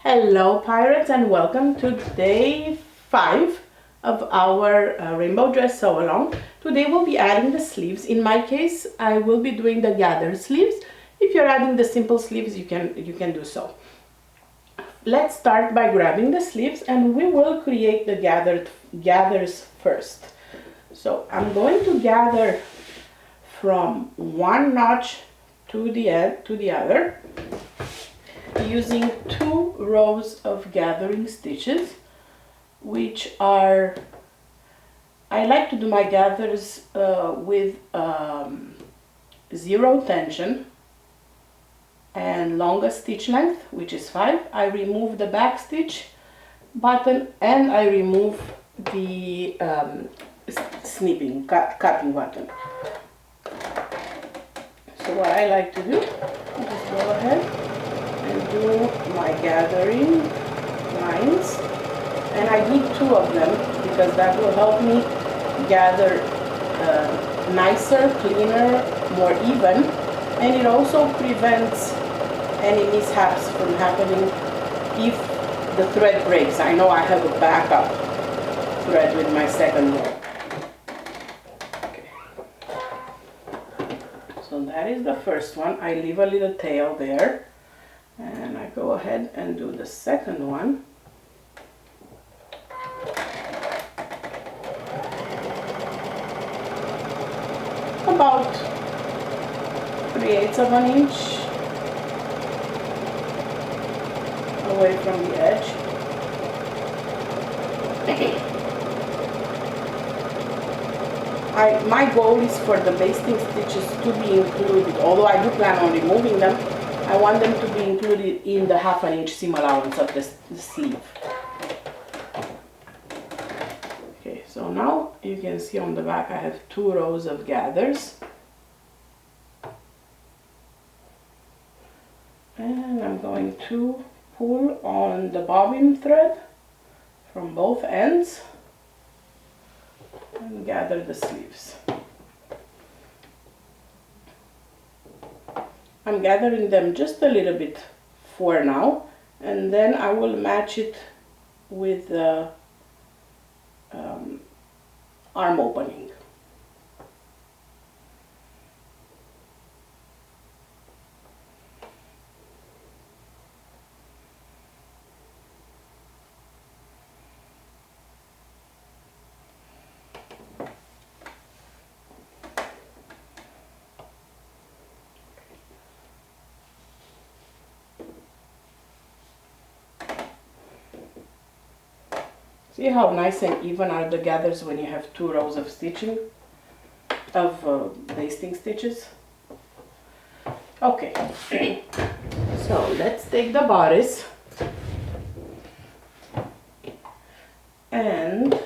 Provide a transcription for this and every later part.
Hello pirates, and welcome to day 5 of our rainbow dress sew along. Today we'll be adding the sleeves. In my case, I will be doing the gathered sleeves. If you're adding the simple sleeves, you can do so. Let's start by grabbing the sleeves, and we will create the gathers first. So I'm going to gather from one notch to the other, using 2 rows of gathering stitches, which are, I like to do my gathers with 0 tension and longest stitch length, which is 5. I remove the back stitch button and I remove the cutting button. So what I like to do is just go ahead and do my gathering lines, and I do 2 of them because that will help me gather nicer, cleaner, more even, and it also prevents any mishaps from happening if the thread breaks. I know I have a backup thread with my second row. Okay. So that is the first one. I leave a little tail there. And I go ahead and do the second one. About 3/8 of an inch away from the edge. My goal is for the basting stitches to be included, although I do plan on removing them. I want them to be included in the 1/2 inch seam allowance of the sleeve. Okay, so now you can see on the back I have 2 rows of gathers. And I'm going to pull on the bobbin thread from both ends and gather the sleeves. I'm gathering them just a little bit for now, and then I will match it with the arm opening. See how nice and even are the gathers when you have 2 rows of stitching, of basting stitches. Okay, so let's take the bodice, and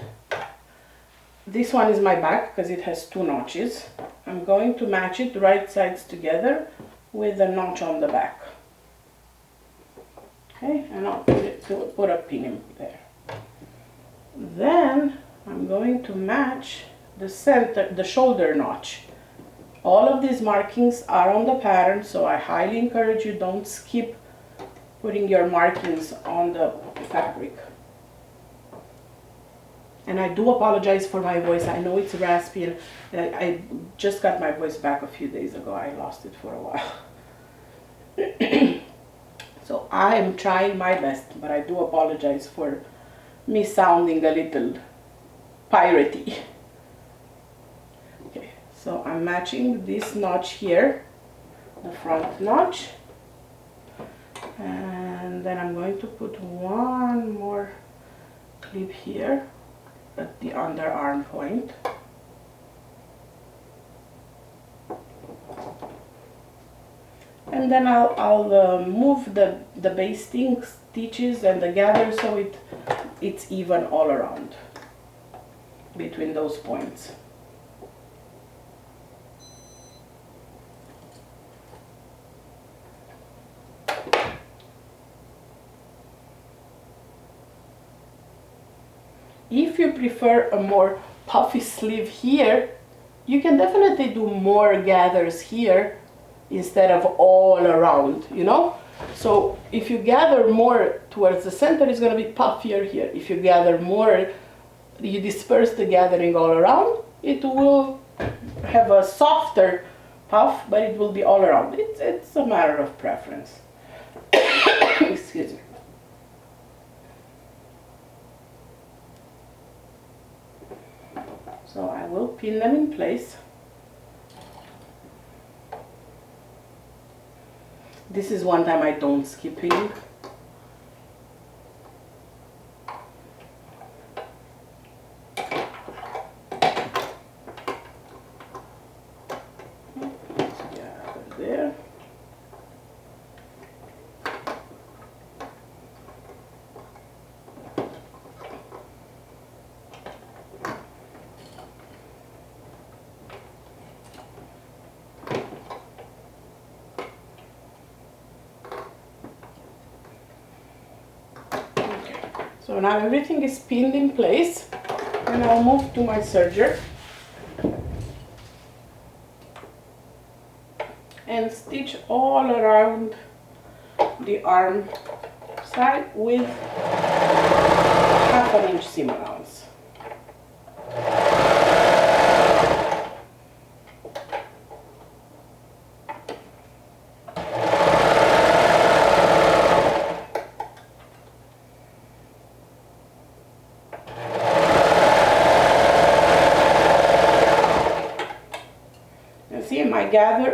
this one is my back because it has 2 notches. I'm going to match it right sides together with a notch on the back. Okay, and I'll put a pin there. Then I'm going to match the shoulder notch. All of these markings are on the pattern, so I highly encourage you, don't skip putting your markings on the fabric. And I do apologize for my voice. I know it's raspy, and I just got my voice back a few days ago. I lost it for a while. So I am trying my best, but I do apologize for me sounding a little piratey. Okay, so I'm matching this notch here, the front notch, and then I'm going to put one more clip here at the underarm point. And then I'll move the basting stitches and the gather so it's even all around between those points. If you prefer a more puffy sleeve here, you can definitely do more gathers here instead of all around, you know. So if you gather more towards the center, it's going to be puffier here. If you gather more, you disperse the gathering all around, it will have a softer puff, but it will be all around. It's a matter of preference. Excuse me. So I will pin them in place. This is one time I don't skip pinning. There. So now everything is pinned in place, and I'll move to my serger and stitch all around the arm side with 1/2 inch seam allowance.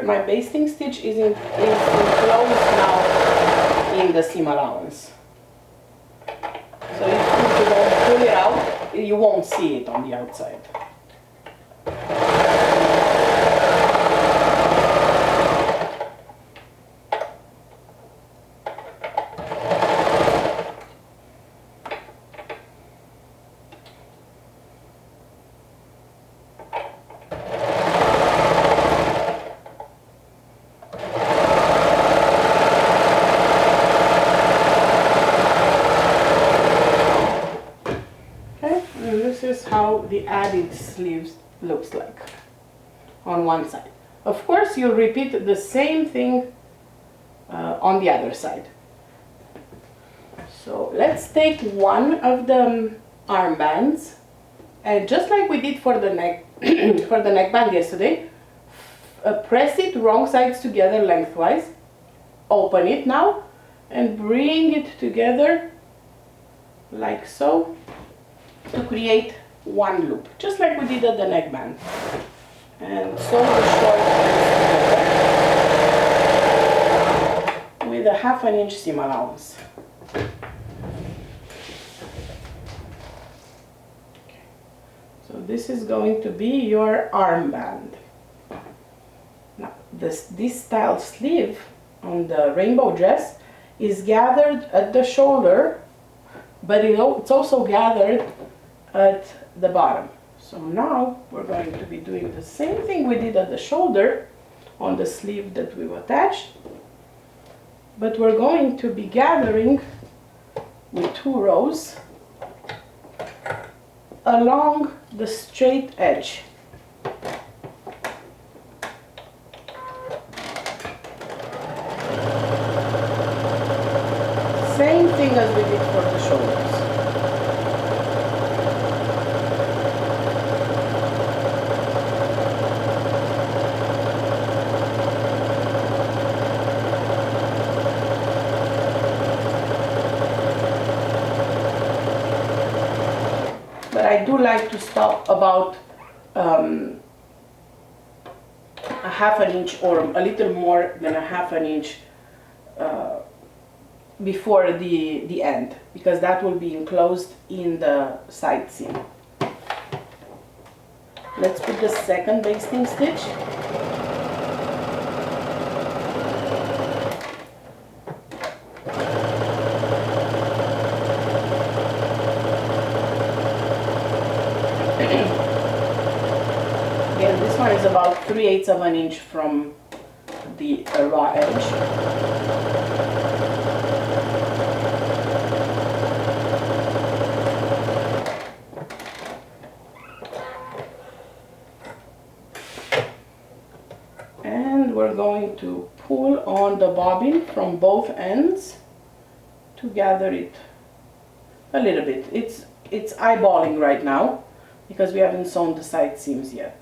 My basting stitch is enclosed now in the seam allowance. So if you don't pull it out, you won't see it on the outside. How the added sleeves looks like on one side. Of course, you'll repeat the same thing on the other side. So let's take one of the armbands, and just like we did for the neck for the neckband yesterday, press it wrong sides together lengthwise, open it now, and bring it together like so to create one loop, just like we did at the neckband. And sew the short ends together with a 1/2 inch seam allowance. So this is going to be your armband. Now this style sleeve on the rainbow dress is gathered at the shoulder, but it's also gathered at the bottom. So now we're going to be doing the same thing we did at the shoulder on the sleeve that we've attached, but we're going to be gathering with 2 rows along the straight edge. Same thing as we did for the shoulders. But I do like to stop about a 1/2 inch or a little more than a 1/2 inch before the end, because that will be enclosed in the side seam. Let's put the second basting stitch. Again, this one is about 3/8 of an inch from the raw edge. We're going to pull on the bobbin from both ends to gather it a little bit. It's eyeballing right now because we haven't sewn the side seams yet.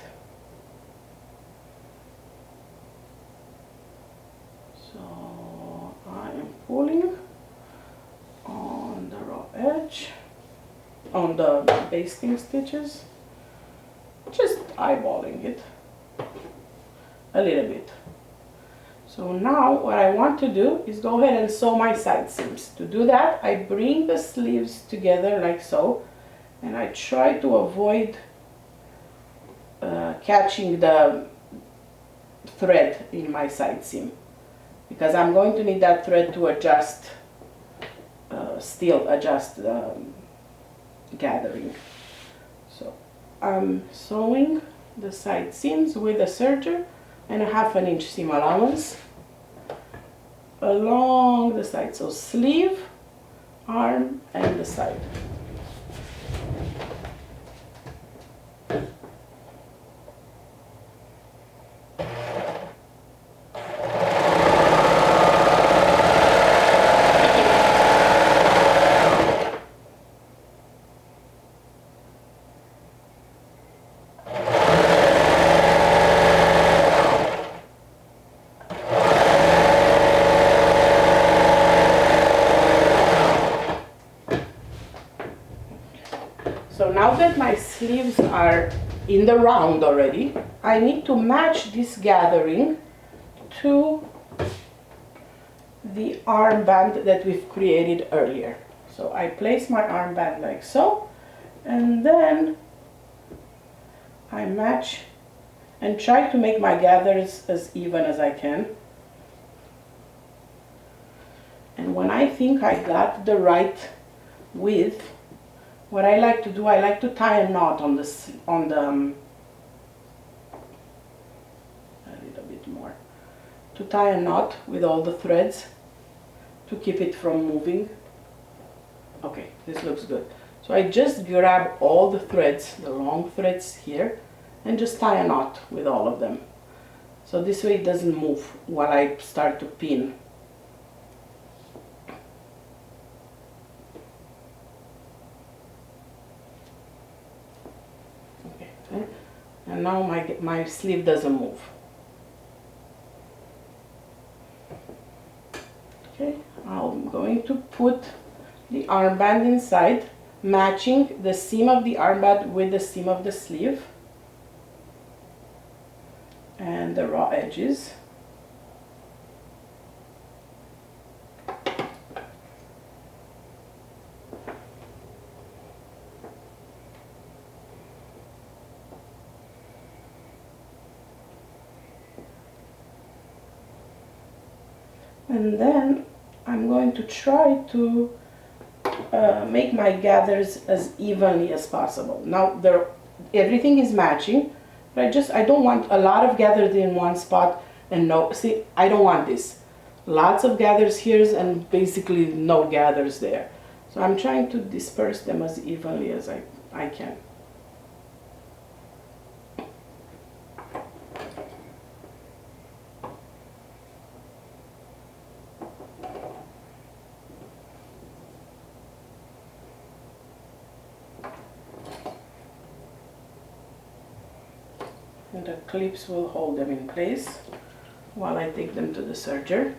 So I am pulling on the raw edge, on the basting stitches, just eyeballing it a little bit. So now what I want to do is go ahead and sew my side seams. To do that, I bring the sleeves together like so, and I try to avoid catching the thread in my side seam, because I'm going to need that thread to adjust, still adjust the gathering. So I'm sewing the side seams with a serger and a 1/2 inch seam allowance along the side, so sleeve, arm, and the side. So now that my sleeves are in the round already, I need to match this gathering to the armband that we've created earlier. So I place my armband like so, and then I match and try to make my gathers as even as I can. And when I think I got the right width, what I like to do, I like to tie a knot on this, a little bit more, to tie a knot with all the threads to keep it from moving. Okay, this looks good. So I just grab all the threads, the long threads here, and just tie a knot with all of them. So this way it doesn't move while I start to pin. And now my sleeve doesn't move. Okay, I'm going to put the armband inside, matching the seam of the armband with the seam of the sleeve and the raw edges. And then I'm going to try to make my gathers as evenly as possible. Now everything is matching, but I don't want a lot of gathers in one spot and no, see, I don't want this. Lots of gathers here and basically no gathers there. So I'm trying to disperse them as evenly as I can. And the clips will hold them in place while I take them to the serger.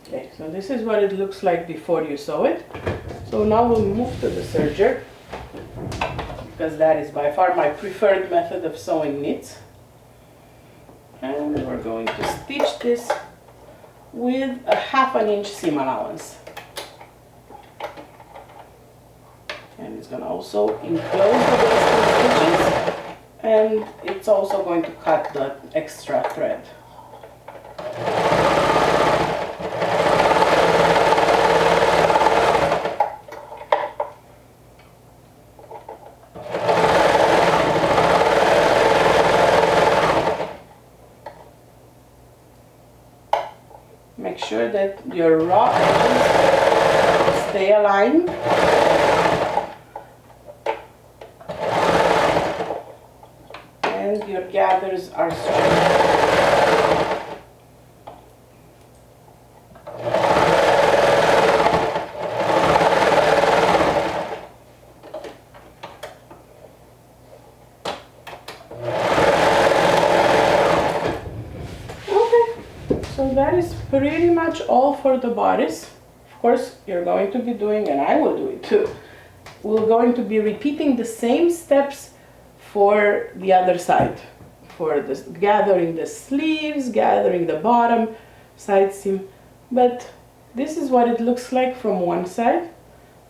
Okay, so this is what it looks like before you sew it. So now we'll move to the serger, because that is by far my preferred method of sewing knits. And we're going to stitch this with a 1/2 inch seam allowance. And it's going to also enclose the basting stitches, and it's also going to cut the extra thread. sure that your raw edges stay aligned. And your gathers are straight. So that is pretty much all for the bodice. Of course, you're going to be doing, and I will do it too, we're going to be repeating the same steps for the other side. For this, gathering the sleeves, gathering the bottom side seam. But this is what it looks like from one side.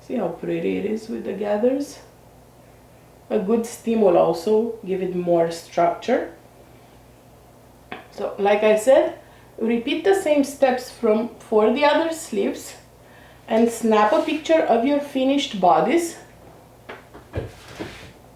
See how pretty it is with the gathers? A good steam will also give it more structure. So like I said, repeat the same steps for the other sleeves and snap a picture of your finished bodice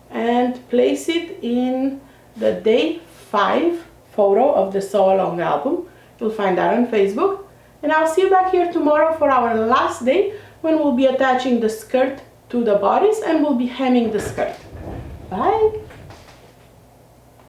and place it in the day 5 photo of the Sew Along album. You'll find that on Facebook. And I'll see you back here tomorrow for our last day, when we'll be attaching the skirt to the bodice and we'll be hemming the skirt. Bye!